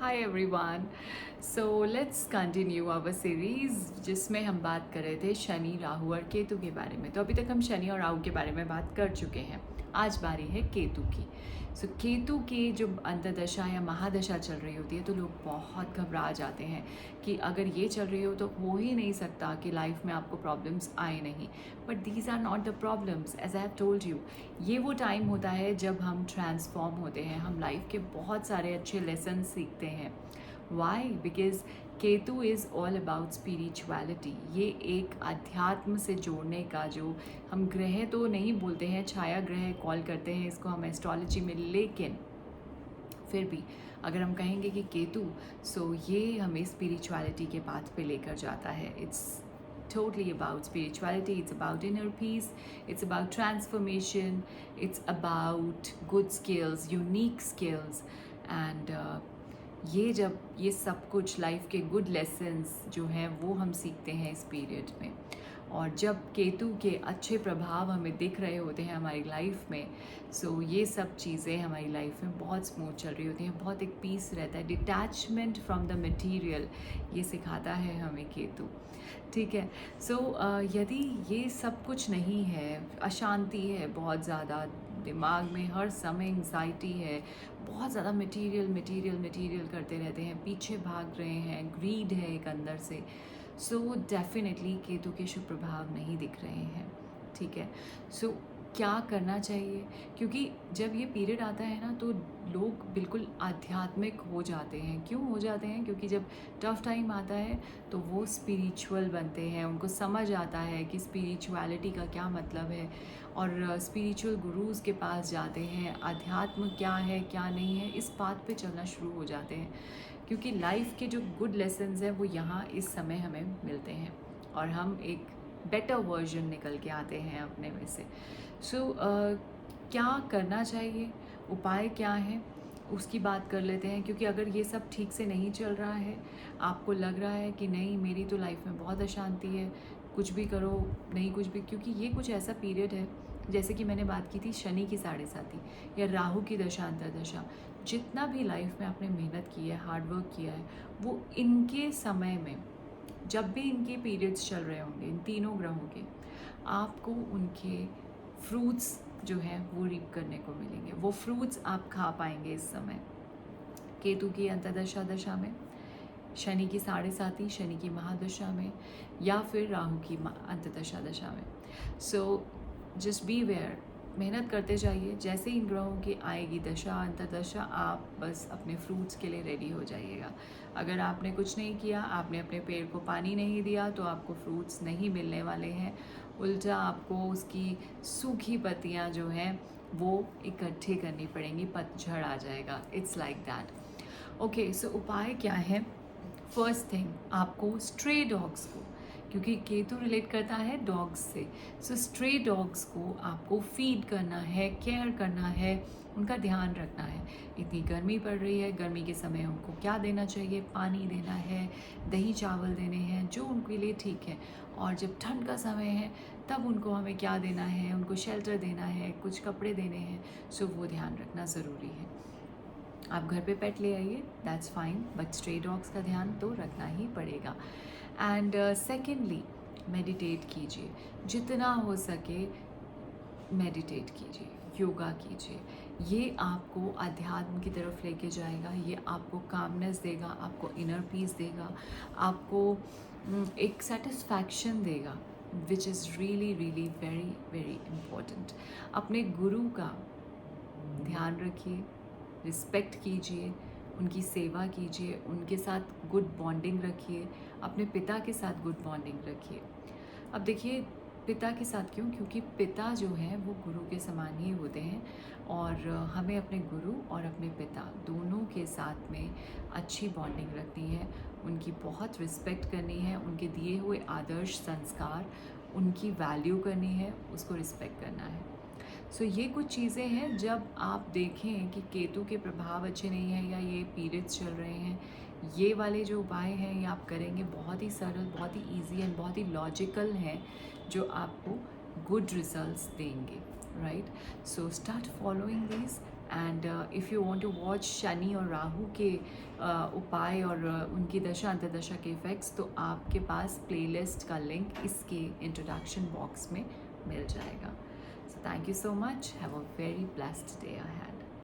Hi everyone. So let's continue our series जिसमें हम बात कर रहे थे शनि, राहु और केतु के बारे में। तो अभी तक हम शनि और राहु के बारे में बात कर चुके हैं। आज बारी है केतु की। सो केतु की जो अंतर्दशा या महादशा चल रही होती है तो लोग बहुत घबरा जाते हैं कि अगर ये चल रही हो ही नहीं सकता कि लाइफ में आपको प्रॉब्लम्स आए नहीं। But these are not the problems, as I have told you. ये वो टाइम होता है जब हम ट्रांसफॉर्म होते हैं, हम लाइफ के बहुत सारे अच्छे लेसन सीखते हैं। Why? Because Ketu is all about spirituality. ये एक अध्यात्म से जोड़ने का, जो हम ग्रह तो नहीं बोलते हैं, छाया ग्रह कॉल करते हैं इसको हम एस्ट्रोलॉजी में, लेकिन फिर भी अगर हम कहेंगे कि केतु, सो ये हमें स्पिरिचुअलिटी के पाथ पे लेकर जाता है। It's totally about spirituality, it's about inner peace, it's about transformation, it's about good skills, unique skills, and ये जब ये सब कुछ लाइफ के गुड लेसन्स जो हैं वो हम सीखते हैं इस पीरियड में, और जब केतु के अच्छे प्रभाव हमें दिख रहे होते हैं हमारी लाइफ में, सो ये सब चीज़ें हमारी लाइफ में बहुत स्मूथ चल रही होती हैं, बहुत एक पीस रहता है, डिटैचमेंट फ्रॉम द मटेरियल ये सिखाता है हमें केतु। ठीक है। सो यदि ये सब कुछ नहीं है, अशांति है बहुत ज़्यादा, दिमाग में हर समय एंग्जाइटी है, बहुत ज़्यादा मटेरियल मटेरियल मटेरियल करते रहते हैं, पीछे भाग रहे हैं, ग्रीड है एक अंदर से, सो डेफिनेटली केतु के शुभ प्रभाव नहीं दिख रहे हैं। ठीक है। सो क्या करना चाहिए? क्योंकि जब ये पीरियड आता है ना तो लोग बिल्कुल आध्यात्मिक हो जाते हैं। क्यों हो जाते हैं? क्योंकि जब टफ टाइम आता है तो वो स्पिरिचुअल बनते हैं, उनको समझ आता है कि स्पिरिचुअलिटी का क्या मतलब है, और स्पिरिचुअल गुरुज़ के पास जाते हैं, अध्यात्म क्या है क्या नहीं है इस बात पे चलना शुरू हो जाते हैं। क्योंकि लाइफ के जो गुड लेसन्स हैं वो यहाँ इस समय हमें मिलते हैं, और हम एक बेटर वर्जन निकल के आते हैं अपने में से। सो क्या करना चाहिए, उपाय क्या है, उसकी बात कर लेते हैं। क्योंकि अगर ये सब ठीक से नहीं चल रहा है, आपको लग रहा है कि नहीं मेरी तो लाइफ में बहुत अशांति है, कुछ भी करो नहीं कुछ भी, क्योंकि ये कुछ ऐसा पीरियड है, जैसे कि मैंने बात की थी शनि की 7.5 या राहु की दशा अंतर्दशा, जितना भी लाइफ में आपने मेहनत की है, हार्डवर्क किया है, वो इनके समय में, जब भी इनके पीरियड्स चल रहे होंगे इन तीनों ग्रहों के, आपको उनके फ्रूट्स जो हैं वो रीप करने को मिलेंगे। वो फ्रूट्स आप खा पाएंगे इस समय, केतु की अंतर्दशा दशा में, शनि की 7.5, शनि की महादशा में, या फिर राहु की अंतर्दशा दशा में। सो जस्ट बी वेयर, मेहनत करते जाइए। जैसे इन ग्रहों की आएगी दशा अंतर्दशा, आप बस अपने फ्रूट्स के लिए रेडी हो जाइएगा। अगर आपने कुछ नहीं किया, आपने अपने पेड़ को पानी नहीं दिया, तो आपको फ्रूट्स नहीं मिलने वाले हैं। उल्टा आपको उसकी सूखी पत्तियाँ जो हैं वो इकट्ठी करनी पड़ेंगी, पतझड़ आ जाएगा। It's like that. ओके, सो उपाय क्या है? फर्स्ट थिंग, आपको स्ट्रे डॉग्स को, क्योंकि केतु रिलेट करता है डॉग्स से, सो स्ट्रे डॉग्स को आपको फीड करना है, केयर करना है, उनका ध्यान रखना है। इतनी गर्मी पड़ रही है, गर्मी के समय उनको क्या देना चाहिए? पानी देना है, दही चावल देने हैं जो उनके लिए ठीक है। और जब ठंड का समय है तब उनको हमें क्या देना है? उनको शेल्टर देना है, कुछ कपड़े देने हैं, सो वो ध्यान रखना ज़रूरी है। आप घर पे पेट ले आइए, that's fine, but stray dogs का ध्यान तो रखना ही पड़ेगा। एंड सेकेंडली, मेडिटेट कीजिए, जितना हो सके मेडिटेट कीजिए, योगा कीजिए। ये आपको अध्यात्म की तरफ लेके जाएगा, ये आपको कामनेस देगा, आपको इनर पीस देगा, आपको एक सेटिस्फैक्शन देगा, which is really really very very important. अपने गुरु का ध्यान रखिए, रिस्पेक्ट कीजिए, उनकी सेवा कीजिए, उनके साथ गुड बॉन्डिंग रखिए, अपने पिता के साथ गुड बॉन्डिंग रखिए। अब देखिए, पिता के साथ क्यों? क्योंकि पिता जो हैं वो गुरु के समान ही होते हैं, और हमें अपने गुरु और अपने पिता दोनों के साथ में अच्छी बॉन्डिंग रखनी है, उनकी बहुत रिस्पेक्ट करनी है, उनके दिए हुए आदर्श संस्कार, उनकी वैल्यू करनी है, उसको रिस्पेक्ट करना है। सो ये कुछ चीज़ें हैं, जब आप देखें कि केतु के प्रभाव अच्छे नहीं हैं या ये पीरियड्स चल रहे हैं, ये वाले जो उपाय हैं ये आप करेंगे, बहुत ही सरल, बहुत ही ईजी एंड बहुत ही लॉजिकल हैं, जो आपको गुड रिजल्ट्स देंगे, right? So start following this and if you want to watch Shani और राहु के उपाय और उनकी दशा अंतर्दशा के इफ़ेक्ट्स, तो आपके पास प्लेलिस्ट का लिंक इसके इंट्रोडक्शन बॉक्स में मिल जाएगा. So thank you so much. Have a very blessed day ahead.